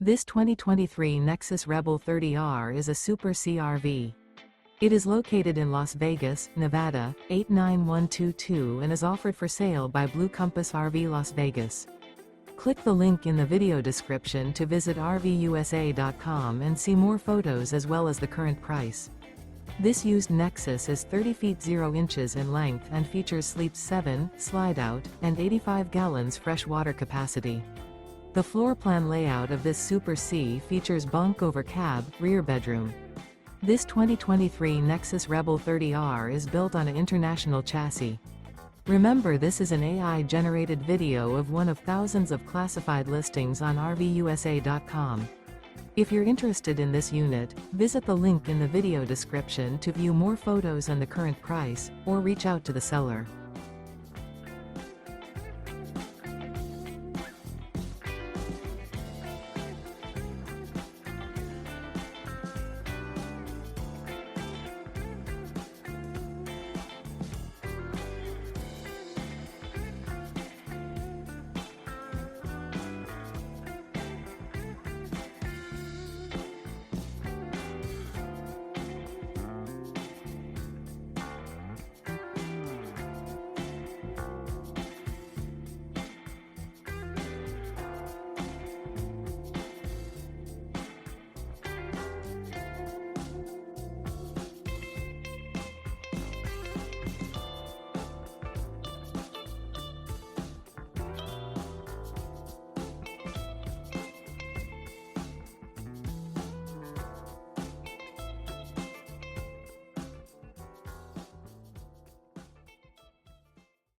This 2023 Nexus Rebel 30R is a Super CRV. It is located in Las Vegas, Nevada, 89122 and is offered for sale by Blue Compass RV Las Vegas. Click the link in the video description to visit RVUSA.com and see more photos as well as the current price. This used Nexus is 30 feet 0 inches in length and features sleeps 7, Slideout, and 85 gallons fresh water capacity. The floor plan layout of this Super C features bunk over cab, rear bedroom. This 2023 Nexus Rebel 30R is built on an international chassis. Remember, this is an AI-generated video of one of thousands of classified listings on RVUSA.com. If you're interested in this unit, visit the link in the video description to view more photos and the current price, or reach out to the seller.